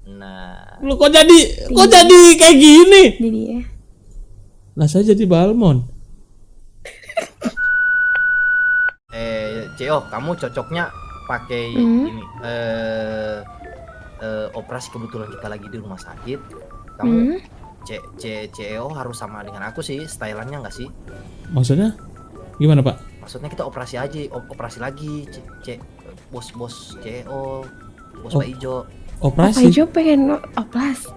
Nah, Lu kok jadi kayak gini? Jadi ya. Lah saya jadi Balmon. CO, kamu cocoknya pakai Hmm. ini operasi kebetulan kita lagi di rumah sakit. Kamu Hmm. CEO harus sama dengan aku sih, stylannya nggak sih? Maksudnya gimana Pak? Maksudnya kita operasi aja, operasi lagi, bos CEO, bos Oh. Pak Ijo. Pak Operasi? Ijo pengen oplas.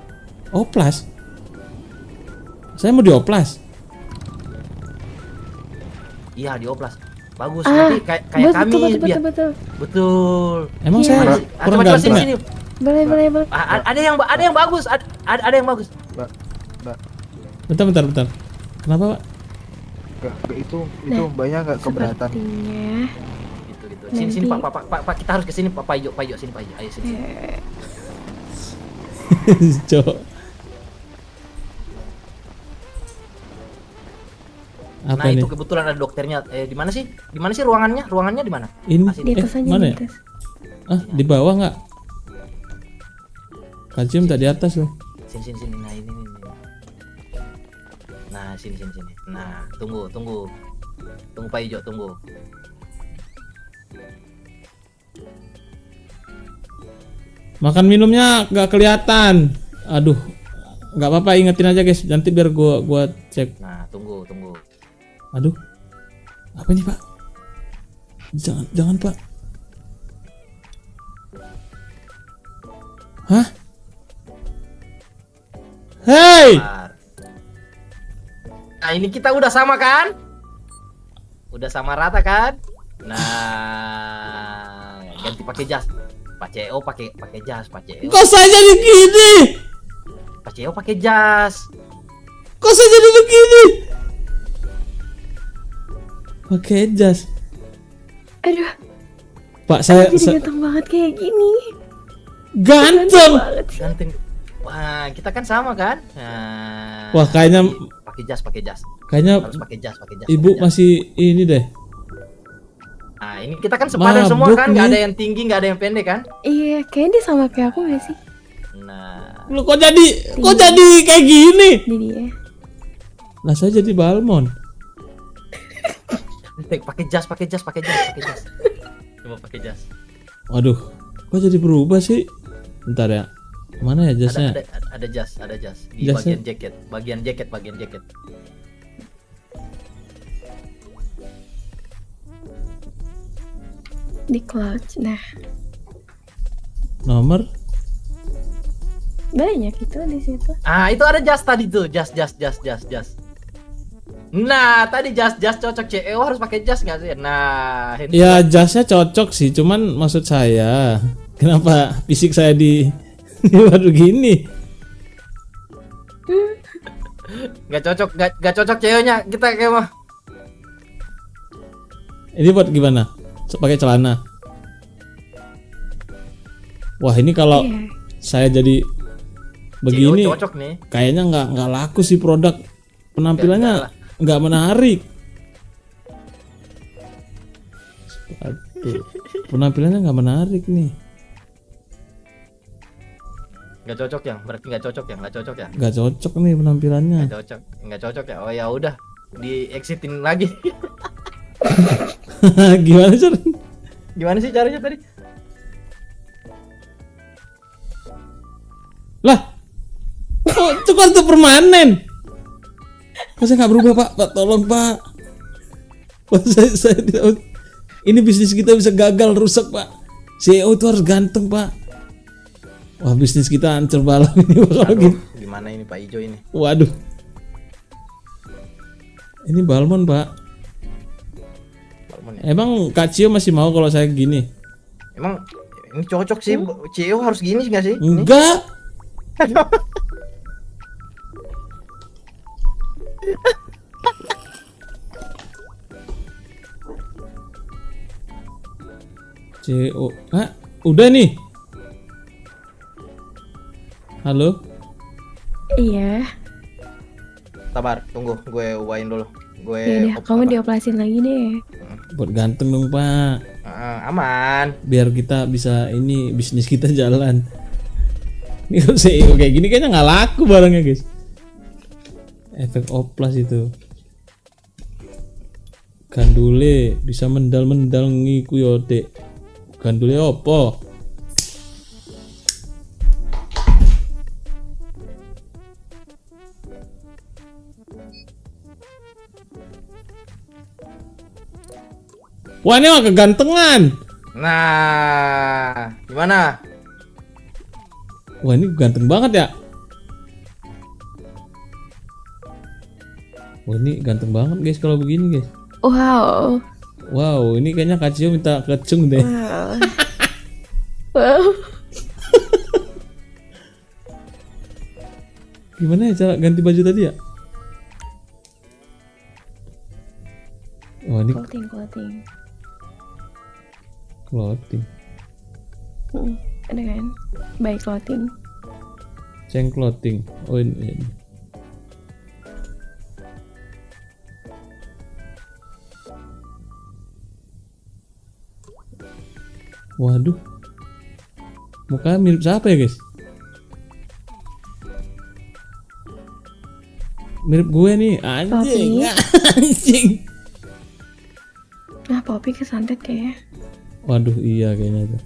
Oplas? Saya mau dioplas. Iya dioplas, bagus. Ah, Nanti kayak kami biar betul. Emang Iya. saya kurang Coba ganteng ya? sini. Boleh. Ada yang bagus, ada yang bagus. Bentar. Kenapa Pak? Itu Nah, mbaknya nggak keberatan. Sepertinya. Gitu. Sini Nanti- Pak, kita harus ke sini Pak Ijo sini Pak Ijo. Ayo sini. Cok. Apa Nah, nih? itu kebetulan ada dokternya. Di mana sih? Di mana sih ruangannya? Ruangannya di mana? Ini Di atas aja mana di ya? atas. Ah, di bawah nggak? Kalsium tak di atas loh. Sini. Nah, ini. Nah, sini. Nah, tunggu. Tunggu Pak Ijo, tunggu. Makan minumnya nggak kelihatan. Aduh, nggak apa-apa, ingetin aja guys. Nanti biar gua cek. Nah, tunggu. Aduh, apa ini Pak? Jangan Pak. Hah? Hey! Bentar. Nah, ini kita udah sama kan? Udah sama rata kan? Nah, ganti pakai jas. Pak CEO pakai jas, Pak CEO. Kok saya jadi gini? Pak CEO pakai jas. Kok saya jadi begini? Pakai jas. Aduh, Pak, saya jadi ganteng banget kayak gini. ganteng. Banget sih. Ganteng. Wah, kita kan sama kan? Nah, Wah, kayaknya pakai jas. kayaknya Harus pakai jas. Ibu pakai jas. masih ini deh. Nah, ini kita kan sepadan semua Mabuk kan? Nggak nih. ada yang tinggi, nggak ada yang pendek kan? Iya, kayaknya dia sama kayak aku gak sih? Nah, Lu kok jadi kayak gini? Jadi ya. Lah saya jadi Balmon. pakai jas. Coba pakai jas. Waduh, kok jadi berubah sih? Bentar ya. Mana ya jasnya? Ada jas di Jasnya? bagian jaket. Di clutch. Nah, Nomor? banyak itu di situ. Ah, itu ada jas tadi tuh, jas. Nah, tadi jas cocok CEO harus pakai jas nggak sih? Nah, ini Ya jasnya cocok sih, cuman maksud saya kenapa fisik saya waduh gini? nggak cocok CEO-nya kita kayak mah. Ini buat gimana? Pakai celana. Wah, ini kalau Iya. saya jadi begini CEO cocok nih. kayaknya nggak laku sih produk, penampilannya nggak menarik. Aduh, penampilannya nggak menarik nih. Nggak cocok ya, berarti nggak cocok ya. Nggak cocok nih penampilannya. Nggak cocok ya. Oh ya udah, di exitin lagi. Gimana sih? Gimana sih caranya tadi? Lah, itu kartu permanen. Kok saya nggak berubah Pak? Pak tolong Pak. Pak, saya tidak. Ini bisnis kita bisa gagal, rusak Pak. CEO itu harus ganteng Pak. Wah, bisnis kita hancur balau ini Pak, kalau Aduh, gitu. gimana ini Pak Ijo ini? Waduh. Ini Balmon Pak. Balmon ya. Emang Kak Cio masih mau kalau saya gini? Emang ini cocok sih, CEO harus gini nggak sih? Ini? Enggak. CO. Ah, udah nih. Halo. Iya. Sabar, tunggu, gue ubahin dulu. Gue Ya udah, kamu dioplasin lagi deh. Buat ganteng dong Pak. aman. Biar kita bisa ini bisnis kita jalan. Ini kalau CEO kayak gini kayaknya nggak laku barangnya guys. Efek oplas itu. Gandule bisa mendal-mendal ngiku yo dek. Gandule opo? Wah ini mah kegantengan. Nah, gimana? Wah ini ganteng banget ya. Wah ini ganteng banget guys kalau begini guys. Wow. Wow ini kayaknya Kak Cio minta kecung deh. Wow. Wow. Gimana ya cara ganti baju tadi ya? Wah ini Clothing. clothing. Ada kan? Baik clothing. Ceng clothing. Oh ini. Waduh. Mukanya mirip siapa ya guys? Mirip gue nih, anjing. Anjing. Nah, Poppy kesantet ya. Waduh, iya kayaknya tuh.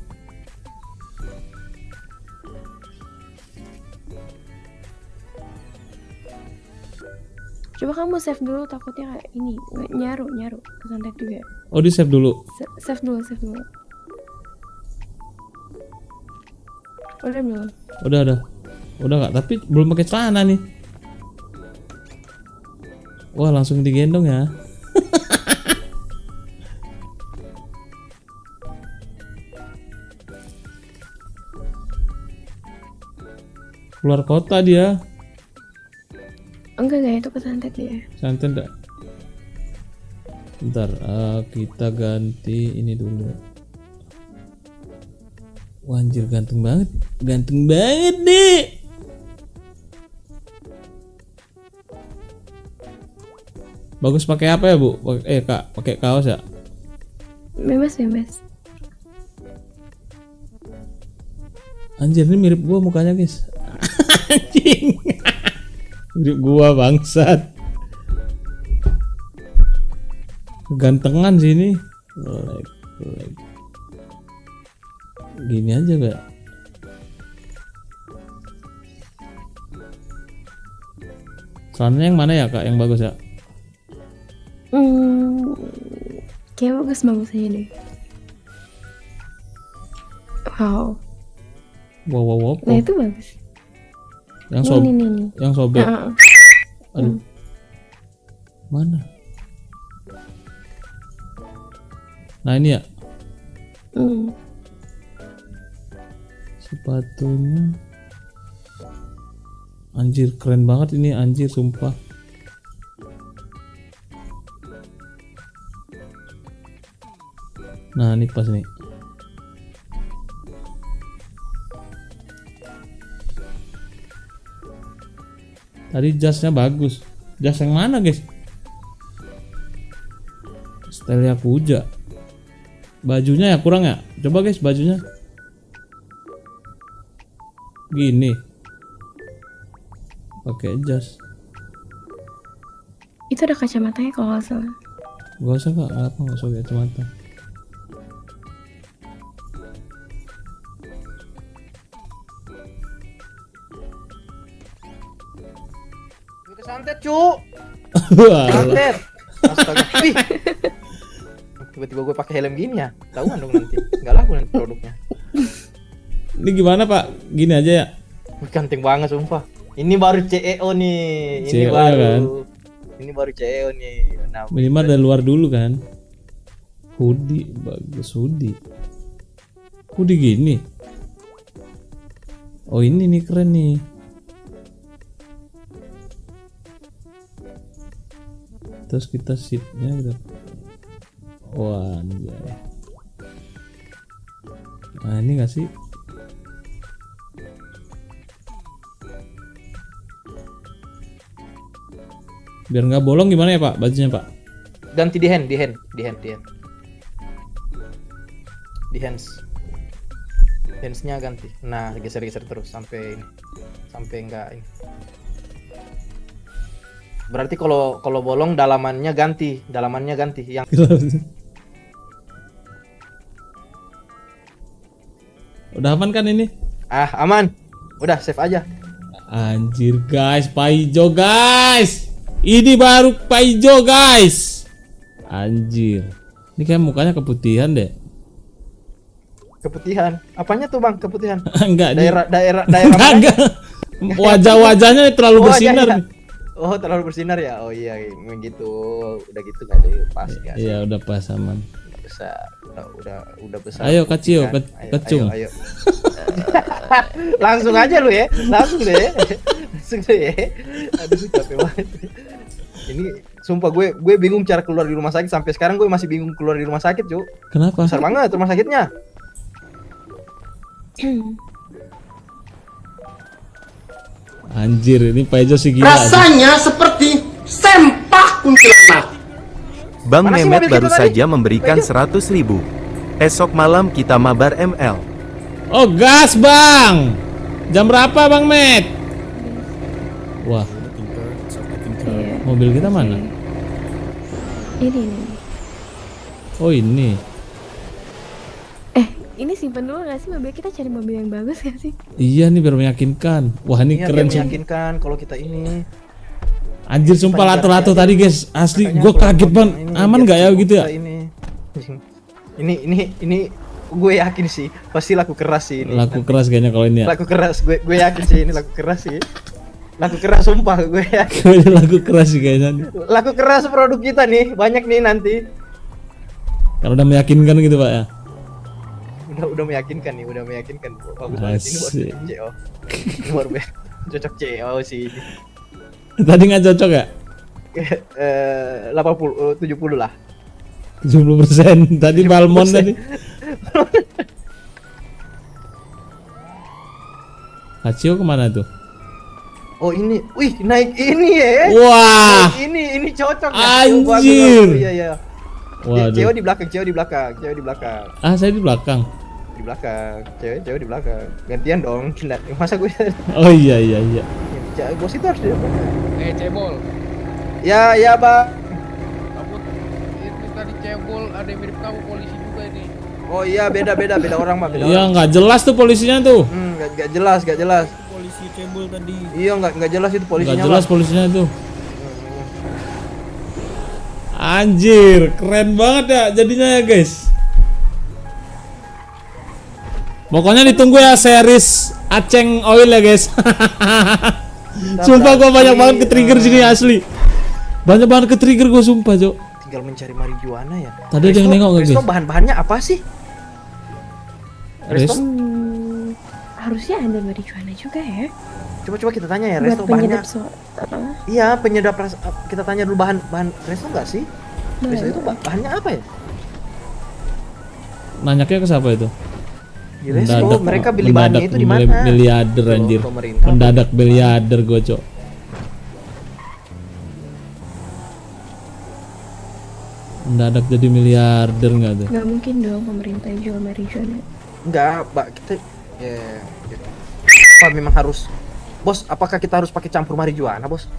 Coba kamu save dulu, takutnya kayak ini nyaru kesantet juga. Oh, di save dulu. Save dulu. Udah belum? Udah. Udah nggak? Tapi belum pakai celana nih. Wah, langsung digendong ya. Keluar kota dia. Enggak, itu kesantet ya. Santai enggak? Bentar, kita ganti ini dulu. Wah, anjir ganteng banget nih. Bagus pakai apa ya bu? Kak, pakai kaos ya? Bebas. Anjir ini mirip gua mukanya guys. Anjing. Mirip gua bangsat. Gantengan sih ini. Like. Gini aja gak? Soalnya yang mana ya kak yang bagus ya? Kayak bagus aja deh. Wow. Wow. Nah itu bagus. Nih. Yang sobek. Aduh. Mana? Nah ini ya. Sepatunya. Anjir keren banget ini anjir sumpah. Nah ini pas nih. Tadi jasnya bagus. Jas yang mana guys? Style Yakuza. Bajunya ya kurang ya. Coba guys bajunya. Gini. Pakai jas. Itu ada kacamatanya kalau nggak salah. Gak usah kak. Apa nggak usah kacamata. Kesantet cu. Wah. Santet. Astaga. Wih. Tiba-tiba gue pakai helm gini ya. Tahuan dong nanti. Enggak laku nanti produknya. Ini gimana pak? Gini aja ya. Wih, ganteng banget sumpah. Ini baru CEO nih. Ini CEO baru. kan? Ini baru CEO nih. Nah, Minimal dari luar dulu kan. Hoodie bagus hoodie. Hoodie gini. Oh ini nih keren nih. Terus kita seatnya gitu. Wah anjay. Nah ini gak sih? Biar nggak bolong gimana ya pak bajunya pak? ganti di hand. Di hands. Lensnya ganti. Nah, geser-geser terus sampai ini. Sampai enggak ini. Berarti kalau bolong dalamannya ganti. Yang Udah aman kan ini? aman. Udah save aja. Anjir guys, Paijo guys. Ini baru Paijo guys. Anjir. Ini kayak mukanya keputihan deh. Keputihan. Apanya tuh, Bang? Keputihan. Enggak, Daerah enggak. Wajah-wajahnya terlalu Oh, bersinar. iya, iya. Oh, terlalu bersinar ya. Oh iya, gitu. Udah gitu enggak sih? Pas ya. Iya, udah pas aman. Besar. Udah besar. Ayo Kacio, Kan? kecung. Ayo. Langsung aja lu ya. Langsung deh. Aduh, capek banget. Ini sumpah gue bingung cara keluar di rumah sakit. Sampai sekarang gue masih bingung keluar di rumah sakit, Cuk. Kenapa? Besar banget rumah sakitnya. Anjir, ini Paijo sih gila. Rasanya seperti sempak kuntilanak. Bang Mana sih Mehmet mobil baru kita tadi? saja memberikan 100.000. Esok malam kita mabar ML. Oh, gas, Bang. Jam berapa, Bang Met? Wah, Iya. mobil kita mana? Ini. Oh, ini. Ini simpen dulu gak sih mobil kita, cari mobil yang bagus gak sih? Iya nih biar meyakinkan. Wah, ini Iya, keren biar sih. meyakinkan kalau kita ini. Anjir, sumpah lato-lato Aja. tadi, guys. Asli, Makanya gue kalau kaget banget. ini Aman biar nggak ya kita gitu ya? Ini gue yakin sih pasti laku keras sih ini. Laku keras kayaknya kalau ini ya. Laku keras, gue yakin sih ini laku keras sih. Laku keras sumpah gue yakin. Kayaknya laku keras sih kayaknya. nih. Laku keras produk kita nih, banyak nih nanti. Kalau udah meyakinkan gitu, Pak ya. Udah meyakinkan nih, udah meyakinkan. Bagus banget ini Asik. baru CEO. Ini baru cocok CEO sih ini. Tadi nggak cocok ya? 70 lah. 70%. Tadi Balmon 70%. tadi. Kacio kemana tuh? Oh ini, wih naik ini ya. Wah. Ini cocok ya. Anjir. Bagus. Iya iya. Waduh. Cewek di belakang. Ah, saya di belakang. Di belakang. Cewek di belakang. Gantian dong. Masa gue Oh iya. bos itu harus di belakang. Cebol, Ya, Bang. kamu itu tadi cebol ada yang mirip kamu polisi juga ini. Oh iya, beda orang mah, beda Iya, orang. nggak jelas tuh polisinya tuh. Nggak jelas. Polisi cebol tadi. Iya, nggak jelas itu Nggak polisinya. jelas Bang. polisinya tuh. Anjir, keren banget ya jadinya ya, guys. Pokoknya ditunggu ya series Aceng Oil ya, guys. Sumpah gua banyak banget ke-trigger sini asli. Banyak banget ke-trigger gua sumpah, Cok. Tinggal mencari marijuana ya. Tadi ada yang nengok nggak, Resto guys? bahan-bahannya apa sih? Resto? Harusnya ada marijuana juga ya. Coba kita tanya ya, Buat resto bahannya. penyedap apa? Iya, penyedap rasa. Kita tanya dulu bahan resto nggak sih? Resto itu bahannya apa ya? Nanyaknya ke siapa itu? Di resto, mereka beli bahannya itu di mendadak mana? miliarder Tuh, anjir. pemerintah. Mendadak miliarder gua, Cok. Mendadak jadi miliarder nggak tuh? Gak mungkin dong pemerintah yang jual marijuana. Enggak, Mbak, kita apa memang harus Bos, apakah kita harus pakai campur marijuana, Bos?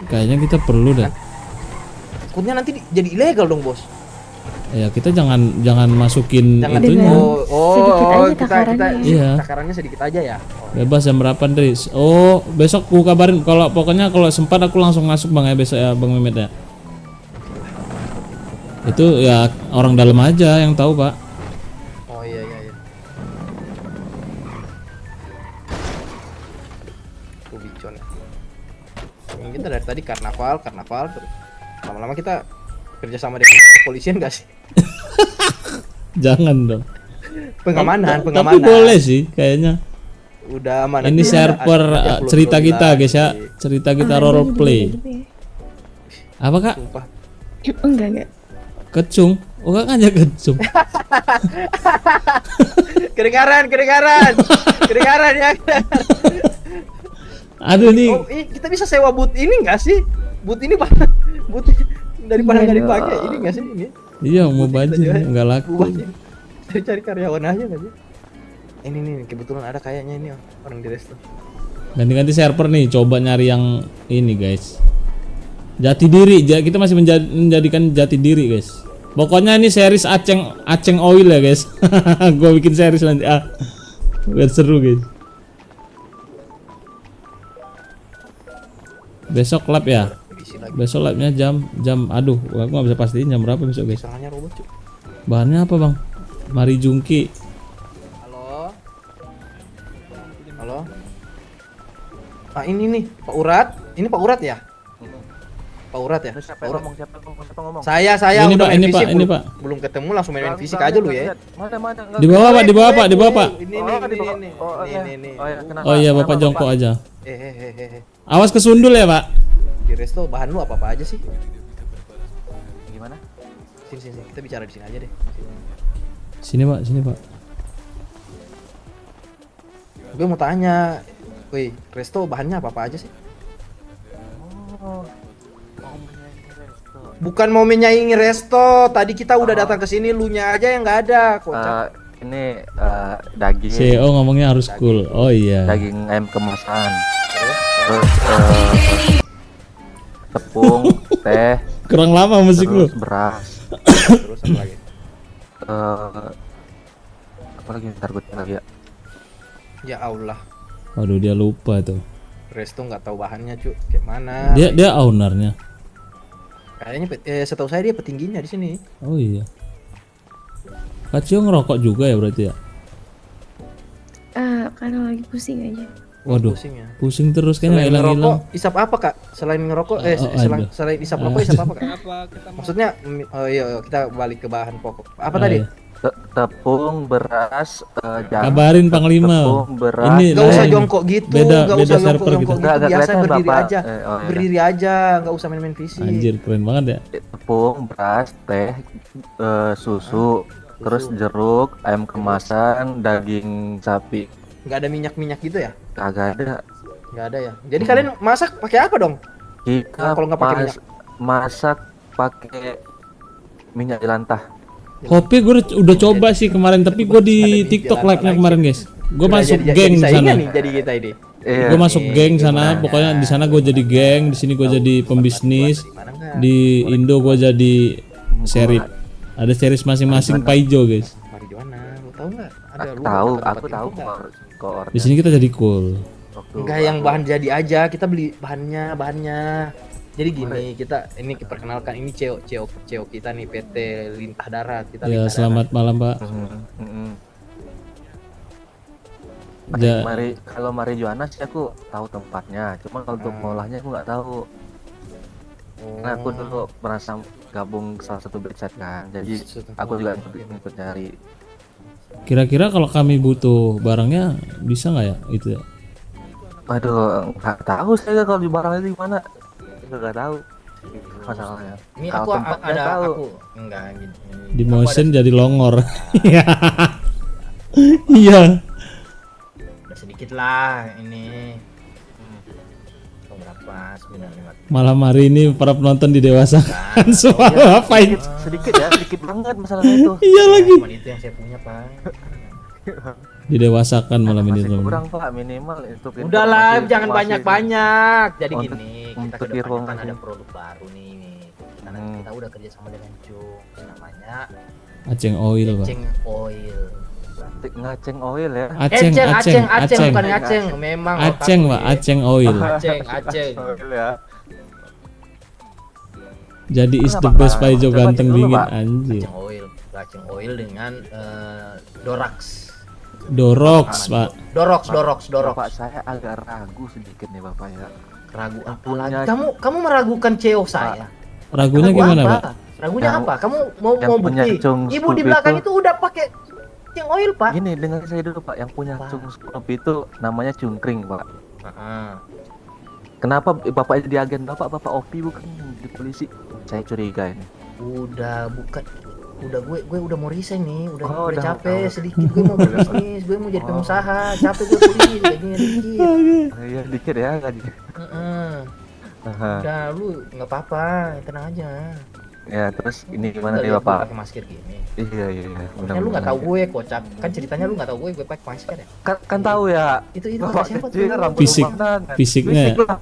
Kayaknya kita perlu dah. Takutnya nanti jadi ilegal dong, Bos. Ya kita jangan masukin Jangan itunya. Dengan sedikit aja takarannya. Iya. takarannya sedikit aja ya. Oh, Bebas jam berapa, Ndri? Oh, besok ku kabarin kalau pokoknya kalau sempat aku langsung masuk Bang ya besok ya Bang Mehmet ya. Itu ya orang dalam aja yang tahu, Pak. oh iya. Ubicon. Yang kita dari tadi karnaval terus. Lama-lama kita kerja sama dengan kepolisian gak sih? Jangan dong. Pengamanan. Tapi boleh sih kayaknya. Udah aman. Ini nanti server ada cerita upload kita, lagi. guys ya. Cerita kita Oh, role ada play. gitu ya? Apa, Kak? Sumpah. Enggak. Kecung. Oh, Kak aja kecung. Kedengaran ya. Aduh nih. Oh, kita bisa sewa booth ini nggak sih? Booth ini daripada nggak Iya dipakai dong. ini nggak sih ini? Iya, mau baju enggak laku. Buat cari karyawan aja nggak sih? Ini nih kebetulan ada kayaknya ini orang di resto. Ganti-ganti server nih, coba nyari yang ini guys. Jati diri, kita masih menjadikan jati diri guys. Pokoknya ini series Aceng Oil ya guys. Gua bikin series nanti biar seru guys. Besok lab ya. Isi lagi. Besok labnya jam aduh, aku nggak bisa pastiin jam berapa besok guys. Sangannya robot cuy. Bahannya apa bang? Mari jungki. Halo. Halo. Ah ini nih Pak Urat. Ini Pak Urat ya? Pak Urat ya? Siapa Pak Urat. ngomong? Siapa ngomong? Saya Ini, udah Pak, main ini, fisik, Pak, ini, Pak. belum ketemu langsung main fisik aja lu ya. Mana? Di bawah pak, di bawah pak, di bawah pak. Ini Oh, di bawah. nih. Oh, iya. Nih. Oh, iya, kenapa? Oh iya Kenapa, bapak jongkok aja. Eh. Awas kesundul ya pak. Di resto bahan lu apa aja sih? Gimana? Sini. Kita bicara di sini aja deh. Sini pak. Gue mau tanya, woi, resto bahannya apa aja sih? Oh. Bukan mau menyaingi resto. Tadi kita udah datang ke sini, lu nya aja yang nggak ada. Kocak. Ini daging. CEO ngomongnya harus cool. Oh iya. Daging ayam kemasan. Terus tepung, teh, Kurang lama musik lu. terus beras. Terus apa lagi? Apa lagi ntar gue tinggal lagi ya. Ya Allah, Waduh dia lupa tuh. resto nggak tahu bahannya cu. Kayak mana? Dia ownernya. Kayaknya setahu saya dia petingginya di sini. Oh iya. Kak Cio ngerokok juga ya berarti ya? Karena lagi pusing aja. Waduh. Pusing ya. Pusing terus kayaknya Selain hilang-hilang. ngerokok, isap apa kak? Selain ngerokok, selain isap rokok, isap apa kak? Maksudnya, oh iya, kita balik ke bahan pokok. Apa Ah, tadi? iya. Tepung, beras, jagung. Kabarin Panglima. Tepung, beras. Ini Gak usah lain. jongkok gitu, Beda gak usah server jongkok gitu. gitu. Nggak Biasa kelihatan, berdiri Bapak. aja, Oh, iya. berdiri aja, gak usah main-main fisik. Anjir keren banget ya. Tepung, beras, teh, susu, terus jeruk, ayam kemasan, daging sapi. Gak ada minyak-minyak gitu ya? Kagak ada. Gak ada ya. Jadi kalian masak pakai apa dong? Kita Kalau nggak pakai minyak. masak pakai minyak jelantah. Kopi gue udah coba sih kemarin tapi gue di TikTok live-nya kemarin guys. Gue masuk geng sana. Nih, jadi kita ini. Gue masuk geng sana. Pokoknya di sana gue jadi geng, di sini gue jadi pembisnis. Mana enggak? Di Indo gue jadi serif. Ada series masing-masing Paijo guys. Marijuana, lu tahu nggak? Ada lu Tahu, dapat aku tahu info nggak? kok. Di sini kita jadi cool. Enggak yang bahan jadi aja, kita beli bahannya. Jadi gini, kita ini perkenalkan ini CEO kita nih PT Lintah Darat. Kita Ya Lintah selamat malam pak. Ja- Kalau marijuana sih aku tahu tempatnya, cuma kalau untuk mengolahnya aku nggak tahu. Darat. Karena aku dulu merasa gabung salah satu website kan, jadi aku juga ikut nyari. Kira-kira kalau kami butuh barangnya bisa nggak ya itu ya? Aduh, nggak tahu saya kalau di barangnya di mana, nggak tahu masalahnya. Ini Kalau aku tempatnya ada tahu. aku enggak gini. Di Aku motion ada- jadi longor. Iya. Udah sedikit lah ini. Berapa? 950. Malam hari ini para penonton didewasakan soal apa ini? Sedikit ya, sedikit banget masalahnya itu. Iya lagi. Cuman itu yang saya punya, Pak. Didewasakan malam ini Masih teman. kurang pak minimal untuk Udahlah, informasi- jangan informasi- banyak-banyak. Jadi Untuk- gini, kita untuk ke depan kan informasi. ada produk baru nih. Karena kita udah kerja sama dengan Cuk, namanya Aceng Oil pak. Aceng Oil. ngaceng oil ya. Aceng, Bukan ngaceng, memang Aceng pak, Aceng Oil. Aceng. Oil ya. Jadi is the Apa, best Pak? Paijo Coba ganteng cek dulu, dingin Pak. anjir. Aceng Oil dengan Dorax. Dorox pak. Dorox. Bapak saya agak ragu sedikit nih bapak ya. Ragu apa Punya- lagi? Kamu meragukan CEO saya. Ragunya Ragu gimana apa? pak? Ragunya Yang- apa? Kamu mau yang punya bukti? cung Ibu di scoop belakang itu- itu udah pakai Aceng Oil, Pak. Gini dengar saya dulu pak, yang punya Apa? cung scoop itu namanya cungkring pak. Heeh. Kenapa bapak jadi agen bapak OP bukan di polisi? Saya curiga ini. Udah bukan, udah gue udah mau resign nih, udah Oh, udah udah capek mau. sedikit, gue mau berbisnis, gue mau jadi pengusaha, capek gue sedikit, gajinya dikit. Iya dikit ya gaji. Heeh. Aha. Udah lu nggak apa-apa, tenang aja. Ya terus ini gimana Nggak nih lihat gue bapak? pakai masker gini. Iya iya. Maksudnya lu nggak tahu gue kocak. Kan ceritanya lu nggak tahu gue pakai masker ya. Kan tahu ya. Itu Bapak kata siapa kecil tuh? rambut Fisik. ubanan. Fisiknya. Fisik lah.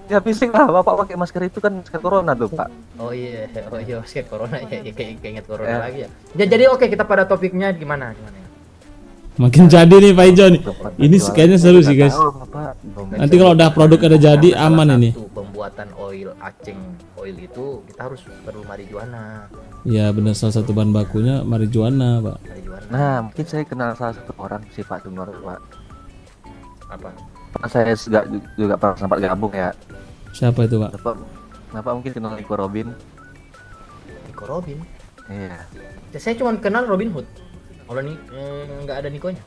Ya fisik lah. Bapak pakai masker itu kan masker corona tuh pak. Oh iya masker corona ya, kayak inget corona Ya. lagi ya. Jadi oke kita pada topiknya gimana? Makin jadi nih Pak Ijo nih. Ini Jualan. kayaknya seru sih Nggak guys. tahu, Bapak. Nanti kalau udah produk ada jadi Salah aman ini. satu pembuatan oil aceng oil itu kita harus perlu marijuana. Ya benar, salah satu bahan bakunya marijuana Pak. Marijuana. Nah mungkin saya kenal salah satu orang sih pak sebenarnya pak. Apa? Pak saya juga pernah sempat gabung ya. Siapa itu Pak? Bapak mungkin kenal Nico Robin. Nico Robin. Iya. Ya, saya cuma kenal Robin Hood. Kalau nih nggak ada Nikonya.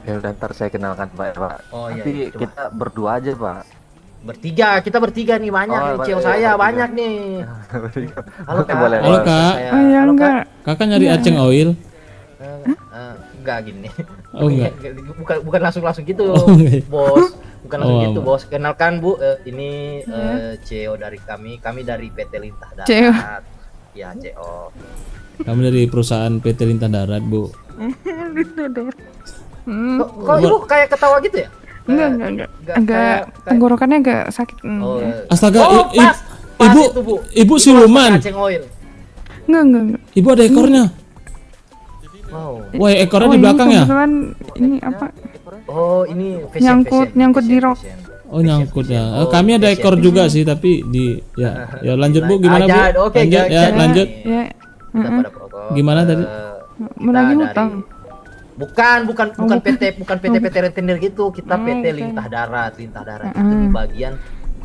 Ya udah ntar saya kenalkan pak. Oh, iya, Nanti iya, coba. kita berdua aja pak. Kita bertiga nih banyak Oh, nih, cewek iya, saya bertiga. banyak nih. Halo Oke, Kak. boleh. Halo, Kak. Saya- Oh iya halo, Kak. enggak. Kakak nyari aceng oil? Enggak gini. Oh, enggak. Bukan langsung gitu, Oh, enggak. Bos. Bukan langsung Oh, gitu, aman. Bos. Kenalkan Bu, ini Iya. CEO dari kami dari PT Lintah Darat. CEO. Ya, CEO. Kami dari perusahaan PT Lintah Darat Bu. Kok Ibu kayak ketawa gitu ya? Enggak. Enggak Agak kayak- tenggorokannya agak sakit. Oh, Astaga, pas ibu itu, Bu. ibu Itu siluman. aceng oil. Enggak. Ibu ada ekornya. Wow. Wah, ekornya Oh, di ini belakang ya? kebetulan ini apa? Oh, ini Nyangkut di rok. Oh, nyangkut ya. Oh, Kami ada fashion. ekor juga sih, tapi di ya lanjut Bu, gimana Bu? Oke, Lanjut ya, jadi- lanjut. Ya, Kita pada protokol. Gimana tadi? menagih Kita hutang. Bukan PT rentenir gitu. Kita PT oke. Lintah Darat itu di bagian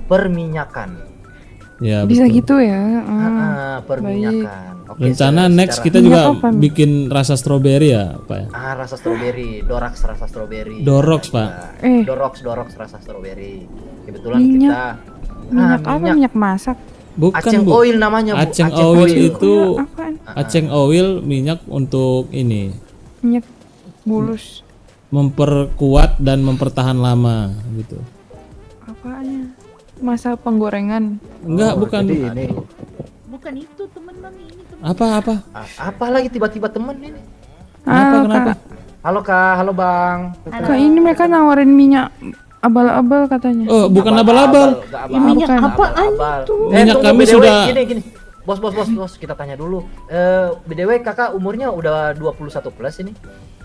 perminyakan. Ya, Bisa betul. gitu ya. Perminyakan. Oke, Rencana next secara- kita Minyak juga apa? bikin rasa stroberi ya, Pak ya? rasa stroberi, Dorax rasa stroberi. Dorox, Pak. Dorox rasa stroberi. Kebetulan Minyak. kita Minyak apa? Minyak masak. Bukan Aceng Bu. oil namanya, Bu. Aceng oil itu Apaan? aceng oil minyak untuk ini Minyak bulus. memperkuat dan mempertahan lama gitu. Apanya? Masa penggorengan. Enggak, bukan. Jadi ini Bukan itu temen mami, ini temen. Apa? Apa lagi tiba-tiba temen ini? Kenapa? Kak. Halo Kak, halo Bang. Kak, ini mereka nawarin minyak abal-abal katanya. Oh, bukan abal-abal. Nggak minyak Bukan. apaan itu? Minyak tunggu, kami BDW, sudah- gini. Bos, kita tanya dulu. BDW Kakak umurnya udah 21 plus ini?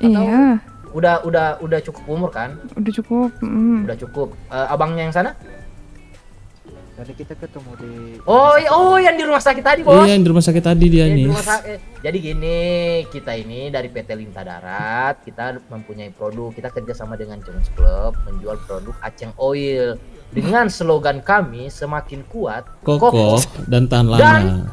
Iya, Udah cukup umur kan? udah cukup. Udah cukup. Abangnya yang sana? tadi kita ketemu di Oh, yang di rumah sakit tadi, Bos. Iya, yang di rumah sakit tadi dia Yang di nih. rumah sakit. Jadi gini, kita ini dari PT Lintah Darat, kita mempunyai produk, kita kerjasama dengan Jones Club menjual produk Aceng Oil dengan slogan kami semakin kuat, Kokoh dan tahan lama. Dan-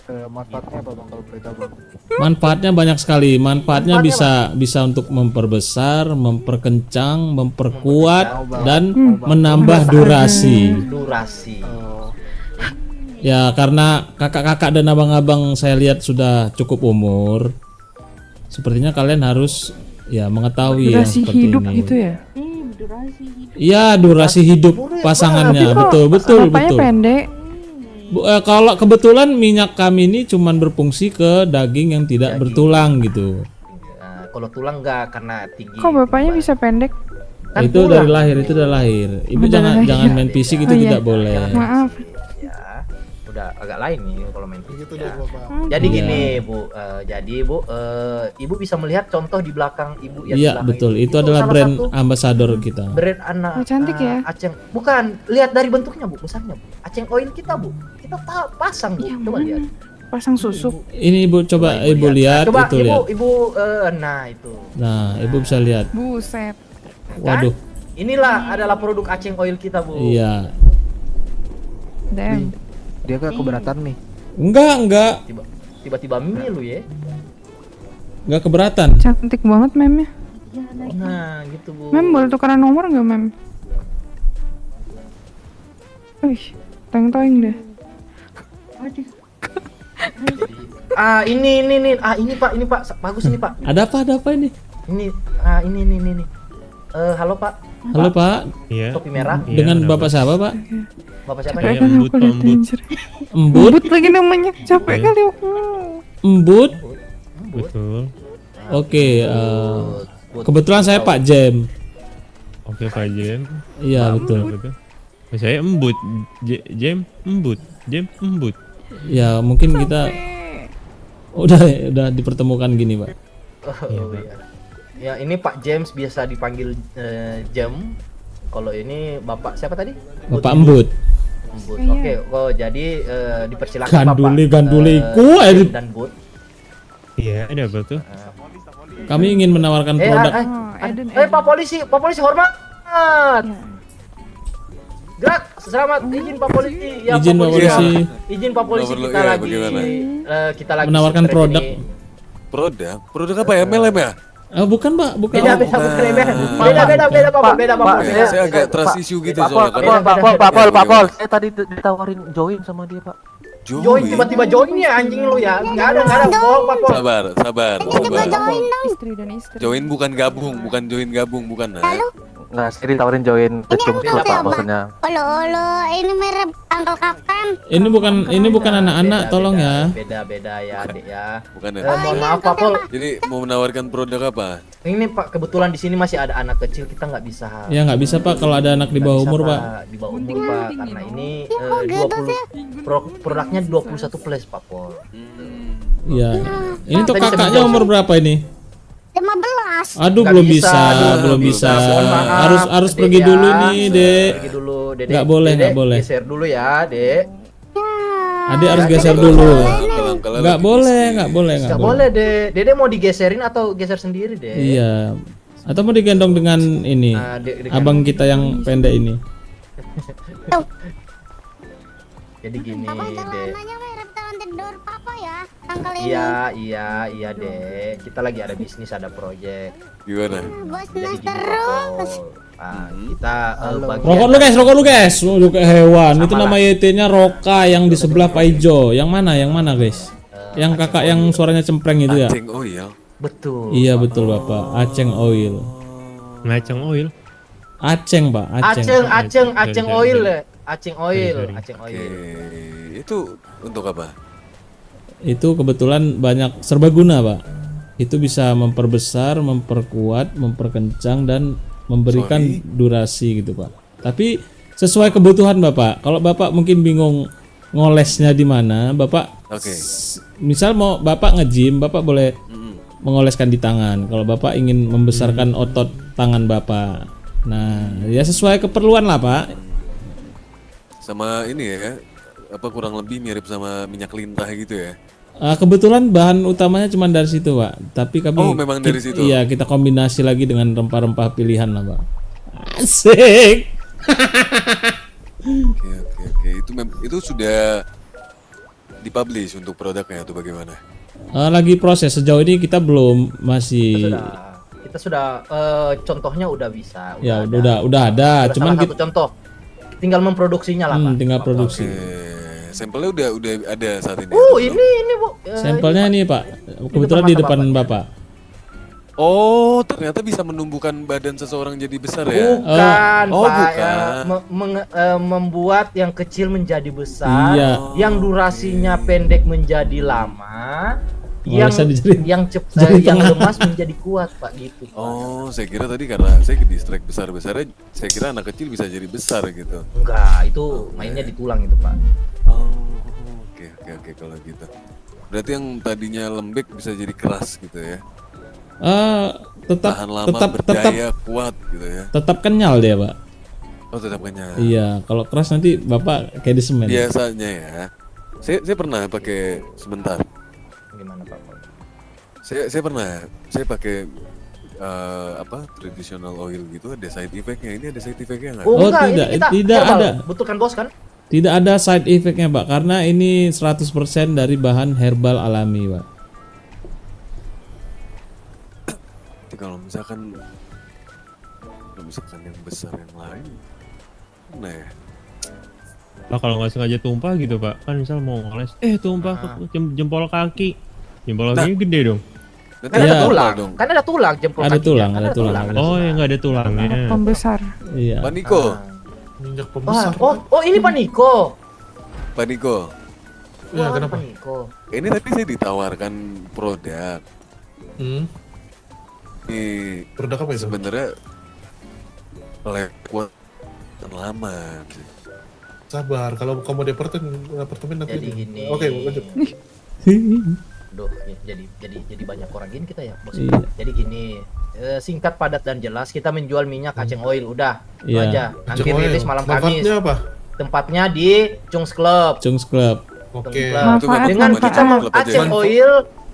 manfaatnya apa bang kalau boleh tahu bang? Manfaatnya banyak sekali. Manfaatnya Manfaatnya bisa untuk memperbesar, memperkencang, memperkuat dan menambah durasi. durasi. Ya, karena kakak-kakak dan abang-abang saya lihat sudah cukup umur. Sepertinya kalian harus ya mengetahui yang Durasi seperti hidup ini. gitu ya. Durasi hidup. Iya, durasi hidup pasangannya. Betul. Bapaknya pendek. Kalau kebetulan minyak kami ini cuman berfungsi ke daging yang tidak bertulang gitu. Kalau tulang enggak karena tinggi. Kok bapaknya bisa pendek? Kan Itu tulang. dari lahir, itu dari lahir. Ibu Dari jangan lahir. jangan main fisik itu Oh, iya. tidak boleh. Maaf. Ya, udah agak lain nih kalau main fisik. Ya. Hmm. Jadi Iya. gini, Bu. Ibu bisa melihat contoh di belakang Ibu yang Iya, di belakang betul. ini. Itu adalah salah brand satu ambasador kita. brand anak Oh, cantik ya. Aceng. Bukan, lihat dari bentuknya, Bu, besarnya, Bu. Aceng oil kita, Bu. Kita pasang, Bu. Yang Coba mana? lihat. Pasang susuk. Ini Ibu coba Ibu lihat Coba itu lihat. Ibu nah itu. Nah, Ibu bisa lihat. Buset. Waduh. Inilah adalah produk Aceng oil kita, Bu. Iya. Damn. Dia gak keberatan nih. Enggak. Tiba-tiba milu ya. Enggak keberatan. Cantik banget memnya. Nah, gitu, Bu. Mem boleh tukeran nomor nggak mem? Wih, toing-toing deh. Ini Pak, ini Pak, bagus ini Pak. Ada apa ini? Ini ini. Halo Pak, Halo Pak, Iya. topi merah. Iya, dengan kenapa? Bapak siapa Pak? Bapak siapa Capek nih? kali Embut, aku lihat embut. anjir. Embut, Embut lagi namanya. Capek Iya. kali aku. Embut. Betul. Oke, Bud. kebetulan saya Pak Jem. Oke Pak Jem. Iya betul. Betul. Saya embut. Jem embut. Jem embut. Ya mungkin kita udah dipertemukan gini Pak. Oh, iya. Ya ini Pak James biasa dipanggil Jam. Kalau ini Bapak siapa tadi? Bapak Embut. Embut. Oke, oh jadi dipersilakan Ganduli Bapak. ganduliku. Jam dan Bud. Iya, ada apa tuh? Kami ingin menawarkan produk. Pak polisi hormat. Gerak, selamat izin Pak polisi. Ya, Izin Pak polisi. Izin Pak polisi Nggak perlu, kita iya, lagi bagaimana? kita lagi Menawarkan stres produk. ini. Produk apa ya? MLM ya? Bukan Pak, bukan. Beda Pak. Beda Pak. Saya agak trust issue gitu Pak soalnya. Pol, Pak Pol. Saya tadi ditawarin join sama dia, Pak. Join tiba-tiba join ya anjing lu ya. Enggak ada Pak Pol. Sabar. Istri dan istri. Join bukan gabung, bukan join gabung, bukan. Nggak, saya ditawarin join ketum apa, Pak Pak? maksudnya. ini merek Uncle Kapten. Ini bukan anak-anak, tolong ya. Beda ya, Dek ya. Bukan ya. Mohon maaf Pak Pol. Jadi mau menawarkan produk apa? Ini Pak kebetulan di sini masih ada anak kecil, kita nggak bisa. Ya nggak bisa Pak kalau ada anak di Nggak bawah bisa, umur Pak. Di bawah umur Pak, karena ini 20 produknya 21 plus Pak Pol. Iya. Ini tuh Tadi kakaknya sebelum umur berapa ini? 15. Aduh Nggak belum bisa, bisa, belum bisa. Mohon maaf, Harus Dek pergi ya. dulu nih, Dek. Pergi dulu, Dek. Nggak boleh, Dek, nggak boleh. Geser dulu ya, Dek. Adik harus geser dulu. Kalau Nggak boleh, nggak boleh, nggak Nggak boleh. boleh, Dek. Dede mau digeserin atau geser sendiri, Dek? Iya. Atau mau digendong dengan ini, Dek, abang kita yang pendek ini. Jadi gini, Papa Dek. celananya merek celana tidur papa ya. Uncle ini. Iya, Dek. Kita lagi ada bisnis, ada proyek. Gimana? Bos Jadi nas gini, terus. Pak. Kita bagian Rokok lu guys. Lu kayak hewan. Itu nama YT-nya Roka yang di sebelah Pak Ijo. Yang mana guys? Yang kakak yang suaranya cempreng itu ya? Aceng oil. betul. Iya betul Bapak. Aceng Oil. Ngaceng oil. Aceng Pak, Aceng oil ya. Aceng oil. Oke. Itu untuk apa? Itu kebetulan banyak serbaguna Pak. Itu bisa memperbesar, memperkuat, memperkencang dan memberikan durasi gitu Pak. Tapi sesuai kebutuhan Bapak. Kalau Bapak mungkin bingung ngolesnya di mana, Bapak misal mau Bapak nge-gym, Bapak boleh mengoleskan di tangan. Kalau Bapak ingin membesarkan otot tangan Bapak. Nah, ya sesuai keperluan lah Pak. Sama ini ya, apa kurang lebih mirip sama minyak lintah gitu ya? Kebetulan bahan utamanya cuma dari situ Pak. Tapi kami memang dari situ? Iya, kita kombinasi lagi dengan rempah-rempah pilihan lah Pak. Asik. Oke. Itu sudah dipublish untuk produknya atau bagaimana? Lagi proses, sejauh ini kita belum masih. Kita sudah contohnya udah bisa. Ya udah ada. Cuman salah satu contoh, tinggal memproduksinya lah Pak. Tinggal produksi. Sampelnya udah ada saat ini. Ini Bu. Sampelnya nih Pak. Kebetulan di depan Bapak. Oh, ternyata bisa menumbuhkan badan seseorang jadi besar ya? Bukan, Oh, Pak. bukan. Membuat yang kecil menjadi besar, Iya. yang durasinya pendek menjadi lama, yang cepat, yang lemas menjadi kuat, Pak, gitu. Pak. Oh, saya kira tadi karena saya ke distract besar-besarnya, saya kira anak kecil bisa jadi besar gitu. Enggak, itu mainnya di tulang itu, Pak. Oh, oke kalau gitu. Berarti yang tadinya lembek bisa jadi keras gitu ya? Tahan lama, berdaya, kuat gitu ya? Tetap kenyal dia Pak. Oh, tetap kenyal. Iya, kalau keras nanti Bapak kayak di semen. Biasanya ya. Saya pernah pakai sebentar. Gimana Pak? Saya pakai traditional oil gitu, ada side effect-nya. Ini ada side effect-nya nggak? Oh, enggak, tidak, ini kita tidak herbal. ada. Betul kan Bos kan? Tidak ada side effect-nya Pak, karena ini 100% dari bahan herbal alami Pak. Kalau misalkan yang besar yang lain, nah ya. Pak kalau nggak sengaja tumpah gitu Pak, kan misal mau ngoles, tumpah ke jempol kaki gede dong. Kan Iya. ada tulang. Kan ada tulang jempol Ada kakinya. tulang, Kan ada tulang. Oh, yang nggak ada tulangnya. Pembesar. Iya. Pak Niko, Minyak Wah, pembesar. oh ini Pak Niko. Pak Niko. Ya, Wah, kenapa? Pak Niko. Ini tadi saya ditawarkan produk. Ini Produk apa itu? sebenarnya lewat lama sih. Sabar, kalau kamu di apartemen nanti. Jadi gini. Oke, lanjut. Duh, jadi banyak orang gini kita ya, bos. Iya. Jadi gini, singkat, padat dan jelas, kita menjual minyak aceng oil, udah. Itu Iya. aja. Nanti Aceng oil. rilis malam Kamis. Manfaatnya apa? Tempatnya di Chung's Club. Chung's Club. Oke. Manfaat, Dengan manfaat. kita aceng Manfaat. oil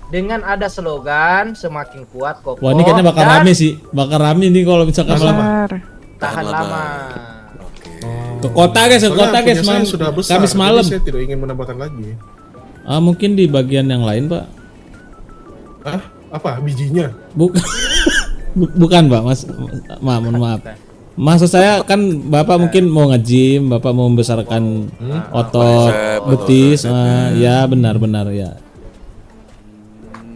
dengan ada slogan semakin kuat kokoh. Wah, ini kayaknya bakal dan rame sih. Bakal rame nih kalau misalkan lama. Besar. tahan lama. Ke kota guys, ke kota guys, punya saya sudah besar, Kamis jadi malam. saya tidak ingin menambahkan lagi. Mungkin di bagian yang lain, Pak. Hah? Apa? Bijinya? Bukan. Bukan, Pak. Mas, mohon maaf. Maksud saya kan Bapak mungkin mau nge-gym, Bapak mau membesarkan otot, betis. Ya, benar-benar ya.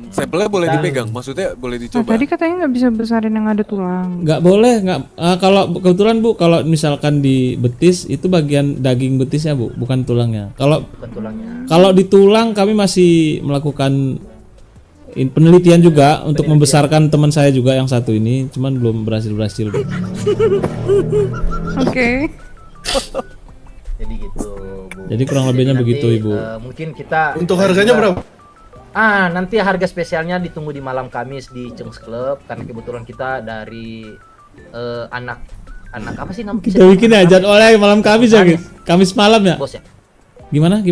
Sampelnya boleh dipegang, maksudnya boleh Nah, dicoba. tadi katanya nggak bisa besarin yang ada tulang. Nggak boleh, nggak. Kalau kebetulan Bu, kalau misalkan di betis itu bagian daging betisnya Bu, bukan tulangnya. Bukan tulangnya. Kalau di tulang kami masih melakukan penelitian juga untuk membesarkan teman saya juga yang satu ini, cuman belum berhasil. Bu. Oke. Jadi gitu, Bu. Jadi kurang lebihnya nanti, begitu, Ibu. Mungkin kita Untuk harganya berapa? Nanti harga spesialnya ditunggu di malam Kamis di Chung's Club karena kebetulan kita dari anak apa sih namanya? Kita bikin ya jadwalnya malam Kamis ya, guys. Kamis malam ya. Bos ya. Gimana?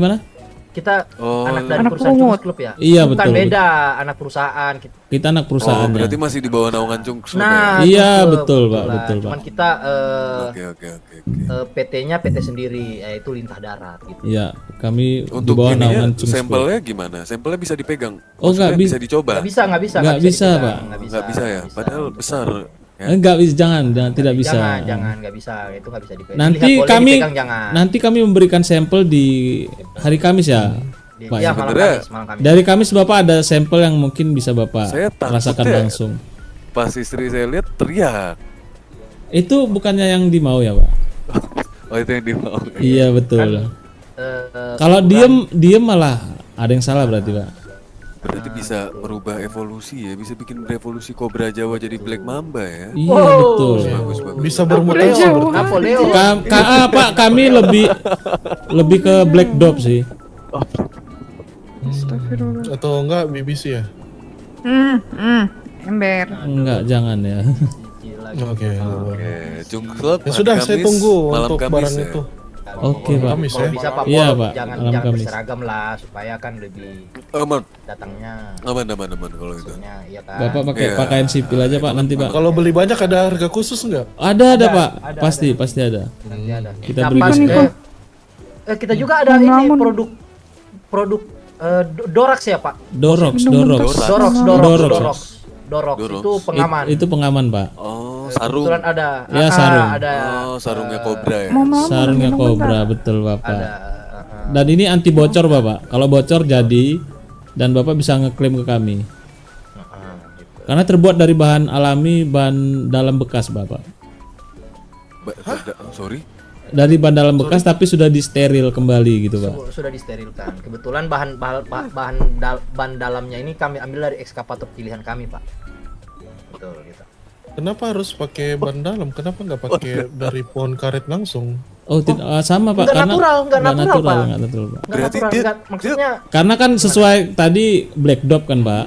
Kita anak dari Anak perusahaan pungut. Chung's Club ya. Iya, Bukan betul, beda anak perusahaan. Kita anak perusahaan. berarti masih di bawah naungan Chung's Club ya? Nah, Iya, Chung's Club, betul, Pak, kebetulan. betul, Pak. Cuman kita Oke. PT-nya PT sendiri, yaitu Lintah Darat gitu. Iya, kami di Untuk bawah ininya, naungan Chung's Club. sampelnya gimana? Sampelnya bisa dipegang? Oh, nggak Maksudnya bisa. bisa dicoba? Nggak bisa. Nggak bisa, dipegang. Pak. Nggak bisa ya? Padahal besar. Ya? Enggak bisa, jangan tidak bisa. Jangan, nggak bisa. Itu nggak bisa dipegang. Nanti Dilihat, boleh kami dipegang, jangan. nanti kami memberikan sampel di hari Kamis ya. Pak. Iya, Ya. malam Sebenarnya- Kamis, malam Kamis. Dari Kamis Bapak ada sampel yang mungkin bisa Bapak Saya takut rasakan ya. langsung. Pas istri saya lihat teriak. Itu bukannya yang dimau ya, Pak? Oh, itu yang di mau. Iya, betul. Kalau diem malah ada yang salah berarti, Pak. Berarti bisa merubah evolusi ya, bisa bikin revolusi Kobra Jawa jadi Black Mamba ya. Iya, betul. Bagus. Bisa bermutasi seperti Napoleon. Pak, kami lebih ke Black Dog sih. Astagfirullah. atau enggak BBC ya? Ember. Enggak, jangan ya. Oke. Oke, Chung's Club. Ya sudah, hari saya Kamis, tunggu malam untuk Kamis barang ya. itu. Oke, Pak. Kamis Kalau ya. bisa Pak Iya, Pol, Pak. jangan Malam Kamis. berseragam lah supaya kan lebih Aman, datangnya aman kalau itu. maksudnya, iya kan. Bapak pakai Iya. pakaian sipil aja, Pak, nanti, Pak. Kalau beli banyak ada harga khusus enggak? Ada, Pak. Pasti ada. Nanti ada. Kita Nah, beli pas, diskon. kita juga ada ini Ngelamun. produk Dorax ya, Pak. Dorox. Dorox itu pengaman. Itu pengaman, Pak. Oh, sarung. Kebetulan ada. Ya, sarung. Ada. Oh, sarungnya Kobra ya. Mau melamun, Sarungnya minum kobra, bentar. betul, Bapak. Ada. Dan ini anti bocor, Bapak. Kalau bocor jadi dan Bapak bisa ngeklaim ke kami. Gitu. Karena terbuat dari bahan alami, bahan dalam bekas, Bapak. Sorry. Dari bahan dalam bekas tapi sudah disteril kembali gitu, Pak. Sudah disterilkan. Kebetulan bahan dalamnya ini kami ambil dari ekskavator pilihan kami, Pak. Betul gitu. Kenapa harus pakai ban dalam? Kenapa nggak pakai dari pohon karet langsung? Oh, sama, Pak. Nggak natural, nggak natural, Pak. Pak. Nggak Berarti natural, dia- nggak, maksudnya Karena kan sesuai tadi Black Dog kan, Pak.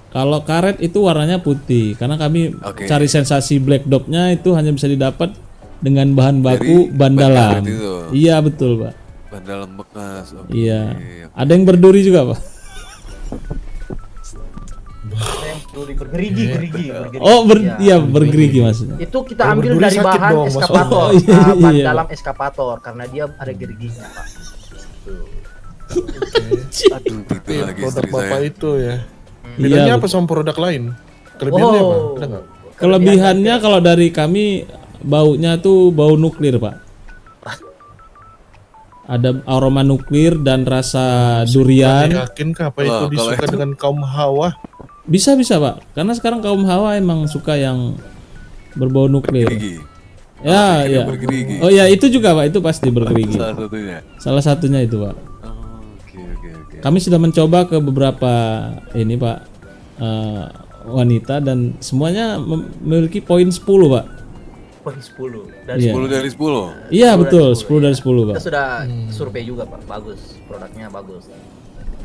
Kalau karet itu warnanya putih. Karena kami Oke. cari sensasi Black Dog-nya itu hanya bisa didapat dengan bahan baku Dari ban ban dalam. karet itu. Iya, betul, Pak. Ban dalam bekas. Oke. Iya. Ada yang berduri juga, Pak. yang bergerigi. Oh, iya, bergerigi maksudnya. Itu kita Kalau ambil berduri dari sakit bahan dong, eskapator, maksudnya. Oh, iya, ban iya. dalam eskapator karena dia ada geriginya, Pak. Aduh, gitu Iya, lagi produk istri bapak saya. itu ya. Iya, Bedanya apa sama produk lain? Kelebihannya apa? Oh. Ada nggak? Kelebihannya kalau dari kami baunya tuh bau nuklir, Pak. Ada aroma nuklir dan rasa durian. Yakin kah apa itu Wah, kalau disuka itu- dengan kaum hawa? Bisa Pak, karena sekarang kaum hawa emang suka yang berbau nuklir. Gigi. Ya, ya. Bergerigi. Oh ya itu juga Pak, itu pasti bergerigi. Salah satunya. Salah satunya itu Pak. Oh, oke. Kami sudah mencoba ke beberapa ini Pak wanita dan semuanya memiliki poin 10 Pak. Poin 10 dan Iya. 10 dari 10. Iya 10 betul, dari 10 dari 10 Pak. kita sudah survei juga Pak, bagus, produknya bagus.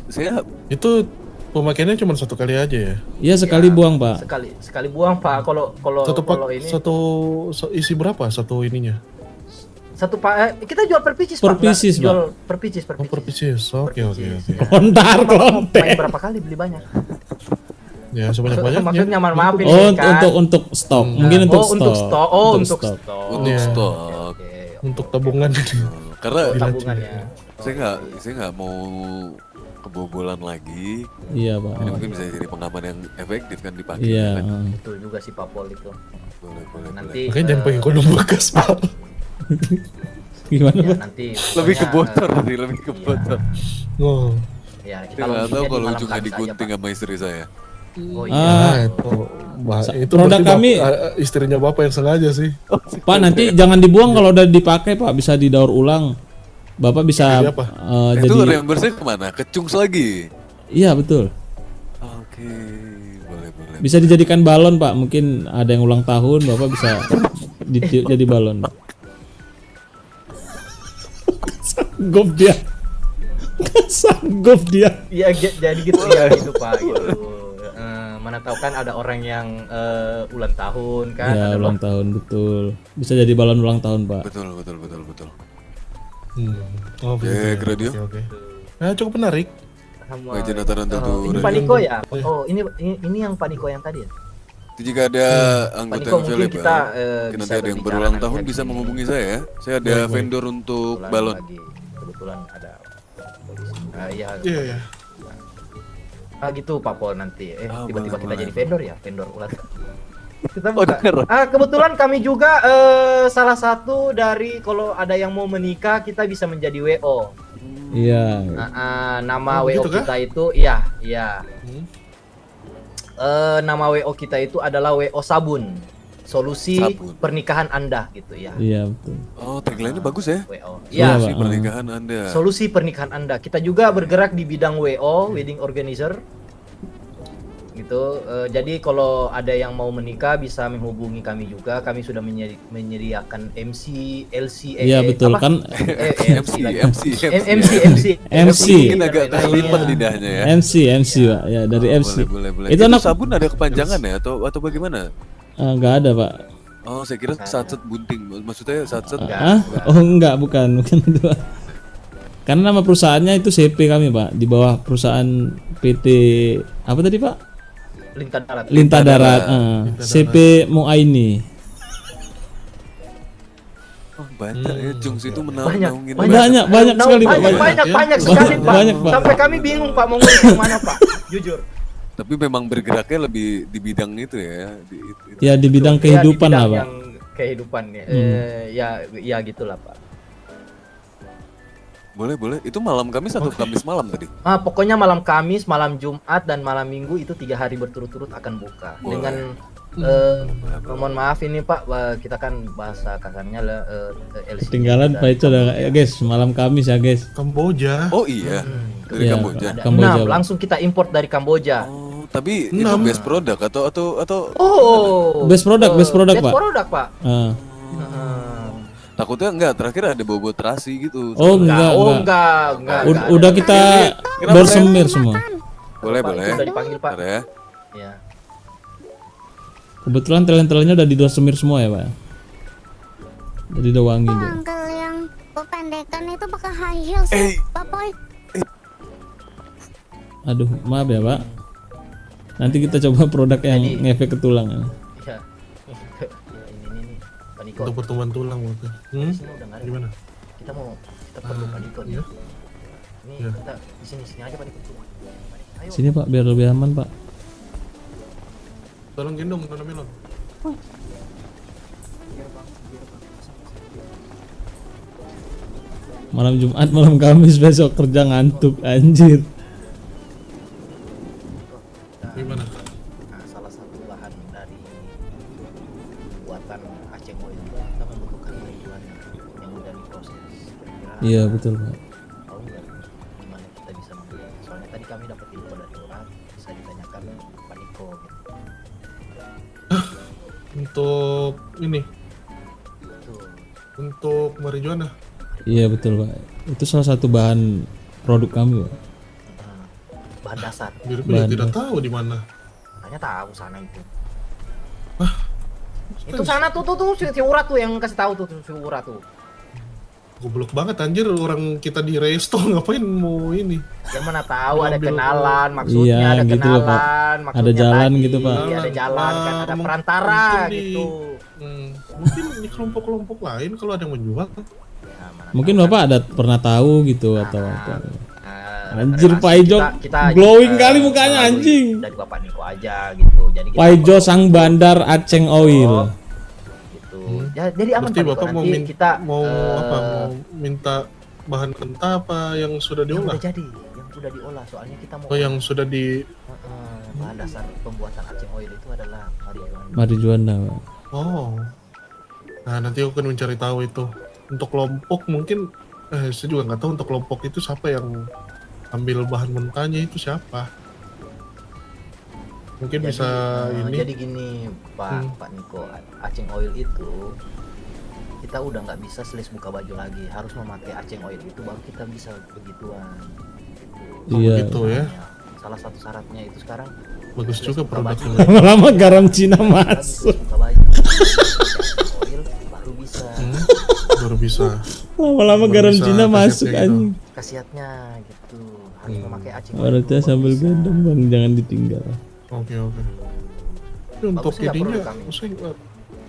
Saya Itu pemakaiannya cuma satu kali aja ya. Iya sekali buang Pak. Sekali buang Pak. Kalau ini Isi berapa satu ininya? satu Pak, kita jual per pieces Per Pak. pieces, Nggak, jual Pak. per pieces. Oh, per pieces. Oke. Kontar Main konten. berapa kali beli banyak? Ya sebanyak-banyaknya. Maksudnya maaf ini Oh kan. untuk stok, mungkin untuk stok. Untuk stok. Oh, untuk stok. stok. untuk Iya. stok. Oke. Untuk tabungan. Karena Tabungannya. saya nggak mau kebobolan lagi. Iya Pak. Ini mungkin bisa jadi pengaman yang efektif kan dipakai. Iya. Kan? Betul juga sih Pak Pol itu. Boleh. Nanti Makanya jangan pakai kondom bekas, Pak. Gimana ya, Pak? nanti Lebih ke pokoknya, bocor sih, lebih ke bocor. Oh. Ya, Saya kita nggak tahu launchingnya di kalau malam ujungnya Kamis aja, digunting Pak. sama istri saya. Oh iya. Ah, Itu produk berarti kami- istrinya bapak yang sengaja sih. Pak nanti jangan dibuang kalau udah dipakai Pak, bisa didaur ulang. Bapak bisa Jadi apa? jadi Itu reimburse kemana? Ke Cungs lagi. iya betul. Oke, boleh. Bisa dijadikan balon Pak. Mungkin ada yang ulang tahun, Bapak bisa jadi balon. Pak. Sanggup dia. Sanggup dia. Iya jadi gitu ya gitu Pak gitu. Mana tahu kan ada orang yang ulang tahun kan. Ya ada ulang tahun betul. Bisa jadi balon ulang tahun Pak. Betul. Oh, begitu ya. Radio. Oke. Nah, cukup menarik. sama- Wajah Nataran tentu ini radio. Pak Niko ya. Oh ini yang Pak Niko yang tadi ya. Jika ada anggota Niko, mungkin available, kita, nanti bisa ada yang berbicara berulang nanti tahun ya bisa di- menghubungi saya ya. Saya ada vendor untuk balon. Kebetulan ada polisi. Iya. Iya. Gitu Pak Pol nanti. Tiba-tiba kita boleh. jadi vendor ya, vendor ulat. Kita Oh, buka. bener. Kebetulan kami juga salah satu dari kalau ada yang mau menikah kita bisa menjadi WO. Iya. Nama Oh, WO begitu kah? kita itu iya. Nama WO kita itu adalah WO Sabun. Solusi Sabun. pernikahan Anda gitu ya. Iya betul. Oh, tagline-nya bagus ya. WO. Iya, Ya, Pak. Pernikahan Anda. solusi pernikahan Anda. Kita juga bergerak di bidang WO, wedding organizer. Gitu. Jadi kalau ada yang mau menikah bisa menghubungi kami juga. Kami sudah menyediakan MC, LC, Iya betul kan MC. MC. Mungkin agak kelipet lidahnya ya. MC Pak. Ya dari MC. Boleh. Itu anak sabun ada kepanjangan ya atau bagaimana? nggak ada Pak. Oh, saya kira satset bunting. Maksudnya satset. Hah? Oh enggak, bukan itu. Pak. Karena nama perusahaannya itu CP kami Pak, di bawah perusahaan PT apa tadi Pak? Lintah Darat. Lintah Darat. CP Muaini. Oh, banyak ya, Jungs itu Banyak Banyak sekali Pak. banyak sekali Pak. Banyak, Pak. Sampai kami bingung Pak mau ngurus yang mana Pak. Jujur. Tapi memang bergeraknya lebih di bidang itu ya. Ya di bidang Ya, kehidupan di lah bidang Pak. yang kehidupan ya. Ya gitulah Pak. Boleh. Itu malam Kamis atau Kamis malam tadi? Pokoknya malam Kamis, malam Jumat dan malam Minggu itu 3 hari berturut-turut akan buka. Dengan mohon maaf ini Pak, kita kan bahasa kasarnya lah LC. Ketinggalan Pak itu ada guys, malam Kamis ya guys. Kamboja. Oh iya, dari Iya. Kamboja. Kamboja, 6, Pak. langsung kita import dari Kamboja. Oh, tapi itu best product atau Oh. Best product, best Pak. product Pak. Ah. takutnya enggak terakhir ada bobo terasi gitu. Oh enggak. Udah kita bersemir semua. Boleh. Udah dipanggil Pak. Bentar ya. Ya. Kebetulan talent-talentnya udah disemir semua ya Pak. Jadi udah wangi Oh, dia. uncle yang kependekan itu pakai high heels ya, Pak Boy. Aduh, maaf ya Pak. Nanti kita coba produk yang Jadi- ngefek ke tulang. Ya. Ya. Ini Pak Niko. Untuk pertemuan tulang waktu. Di sini udah nggak ada. Gimana? Kita perlu Pak Niko nih. Iya. Ini Iya. kita di sini aja Pak Niko. Ayo. Sini Pak, biar lebih aman Pak. Tolong gendong Nona Melon. Malam Jumat, malam Kamis, besok kerja ngantuk anjir. Gimana? oil kita membutuhkan marijuana yang udah diproses. Kira-kira Iya betul Pak. tahu nggak gimana kita bisa membeli? Soalnya tadi kami dapat info dari orang, bisa ditanyakan Pak Niko gitu. Untuk ini, Betul. untuk marijuana. Iya betul Pak. Itu salah satu bahan produk kami Pak. Nah, bahan dasar. Mirip juga Bahan tidak dasar. tahu di mana. Hanya tahu sana itu. Itu sana tuh si Urat tuh yang kasih tahu tuh si Urat tuh. Goblok banget anjir, orang kita di resto ngapain mau ini? Yang mana tahu ada Ngambil- kenalan, maksudnya Iya, ada gitu loh, Pak. kenalan, maksudnya Ada jalan tadi, gitu, Pak. Ada jalan kan, ada Mungkin perantara di- gitu. Mungkin di kelompok-kelompok lain kalau ada yang menjual. Nah, mana Mungkin tahu Bapak ada pernah tahu gitu atau Nah, apa. kan. Anjir, Relasi Pak Ijo glowing kali mukanya, melalui anjing. Dari Bapak Niko aja gitu. Jadi kita Paijo mau- Sang Bandar Aceng Oil. gitu. Ya, jadi aman Berarti Pak Niko, Bapak mau nanti kita mau apa? Mau minta bahan mentah apa yang sudah yang diolah? udah jadi, yang udah diolah. Soalnya kita mau Oh, yang sudah di bahan dasar pembuatan Aceng Oil itu adalah marijuana. Marijuana, Pak. Oh. Nah, nanti aku akan mencari tahu itu. Untuk kelompok mungkin saya juga nggak tahu untuk kelompok itu siapa yang ambil bahan mentahnya itu siapa. Mungkin Jadi, bisa ini. jadi gini Pak Niko, Aceng Oil itu kita udah nggak bisa selis buka baju lagi, harus memakai Aceng Oil itu baru kita bisa begituan. Oh, Iya. begitu ya. Salah satu syaratnya itu sekarang Bagus selis juga buka baju. produknya. Lama-lama garam Cina Selis masuk. buka baju. Aceng Oil baru bisa. Baru bisa. Lama-lama Baru garam bisa Cina khasiatnya masuk gitu. anjing. Khasiatnya gitu, harus memakai Aceng Oil. Berarti itu sambil baru bisa. gendong Bang, jangan ditinggal. Oke, oke. Tapi untuk Bagus nggak ininya produk kami? saya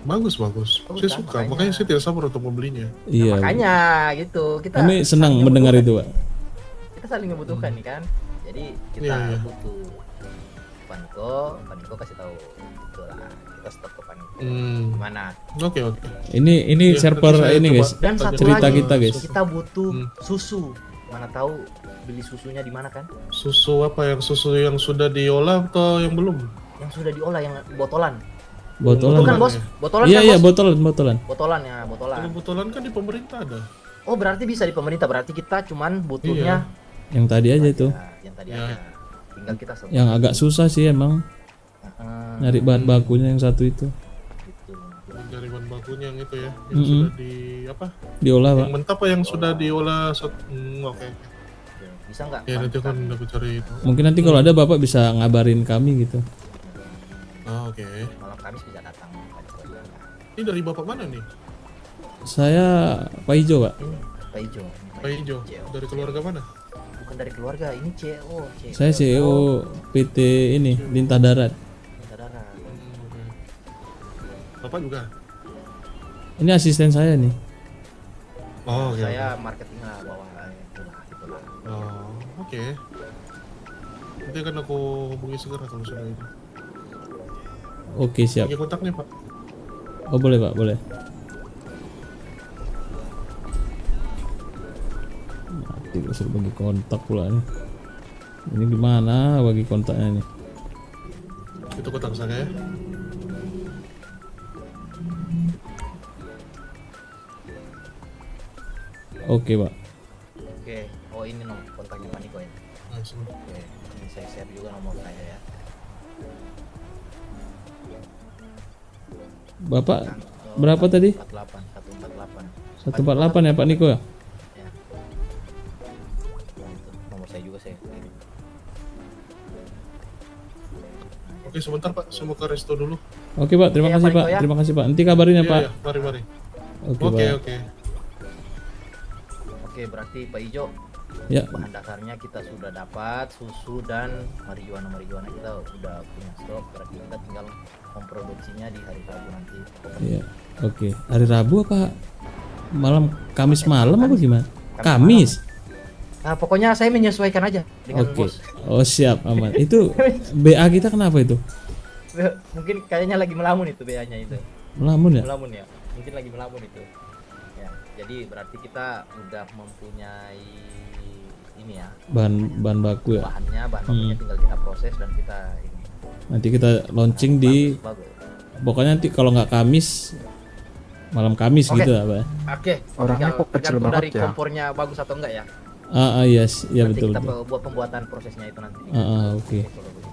bagus. Bagus Saya kan, suka, makanya. makanya saya tidak sabar untuk membelinya. Iya. Makanya gitu, kita Kami senang saling mendengar itu, membutuhkan Pak. nih. Kita saling membutuhkan nih kan. Jadi kita Iya, iya. butuh Paniko kasih tahu gitu lah. Kita stok ke Paniko. Gimana? Oke. Ini Ya, server nanti saya ini coba guys. Dan satu Cerita lagi, kita guys. kita butuh susu. Mana tahu beli susunya di mana kan? Susu apa yang sudah diolah atau yang belum? Yang sudah diolah yang botolan. Botolan. Itu kan Pak. bos, botolan Iya kan iya bos. botolan. Botolan ya, botolan. Kalau botolan kan di pemerintah ada. Oh berarti bisa di pemerintah, berarti kita cuman butuhnya Yang tadi aja itu. yang tadi Ya. ada. Tinggal kita Yang agak susah sih emang nyari bahan bakunya yang satu itu. gitu. Dari bahan bakunya yang itu ya, yang Mm-mm. sudah di apa? Diolah, Pak. Yang mentah apa yang sudah diolah? Oke. Bisa nggak? Ya nanti kan aku cari itu. Mungkin nanti kalau ada Bapak bisa ngabarin kami gitu. Oke. Malam Kamis bisa datang. Ini dari bapak mana nih? Saya Pak Ijo, Pak. Ini Pak Ijo. Pak Ijo. Dari keluarga mana? Bukan dari keluarga, ini CEO. Saya CEO PT ini Lintah Darat. Saudara. Bapak juga? Ini asisten saya nih. Oh, oke. Saya marketing lah bawah itulah. Oh, oke. Nanti akan aku hubungi segera kalau sudah itu. Oke, siap. Bagi kontaknya Pak. Oh, boleh, Pak, boleh. Mati gue suruh bagi kontak pula nih. Ini gimana bagi kontaknya nih? Itu kontak saya ya. Oke, Pak. Oke. Oh ini nomor kontaknya Pak Niko ya. Nice. Oke. Ini saya share juga nomor saya ya. Bapak berapa tadi? 148. 148 ya Pak Niko ya? Ya. Itu nomor saya juga saya. Oke, sebentar Pak, saya mau ke resto dulu. Oke Pak, terima Iya, kasih Pak Pak. Niko ya. Terima kasih Pak. Nanti kabarin ya Iya, Pak. iya, mari. Oke, Oke, Pak. oke. Oke, berarti Pak Ijo Ya. bahan dasarnya kita sudah dapat, susu dan marijuana kita udah punya stok, berarti kita tinggal memproduksinya di hari Rabu nanti. Iya. Oke. Hari Rabu apa? Kamis malam apa gimana? Kamis. Nah, pokoknya saya menyesuaikan aja dengan Oke. bos. Oh, siap, aman. Itu BA kita kenapa itu? Mungkin kayaknya lagi melamun itu BA-nya itu. Melamun ya? Melamun ya. Mungkin lagi melamun itu. Ya, jadi berarti kita udah mempunyai ini ya. Bahan baku ya. Bahannya tinggal kita proses dan kita ini. Nanti kita launching di Bagus. pokoknya nanti kalau nggak Kamis malam Kamis Oke. gitu lah Pak. Oke. Orangnya tinggal kok kecil tergantung dari banget ya? kompornya bagus atau enggak ya. Yes, ya Nanti betul. kita betul. buat pembuatan prosesnya itu nanti. Oke. Kalau begitu.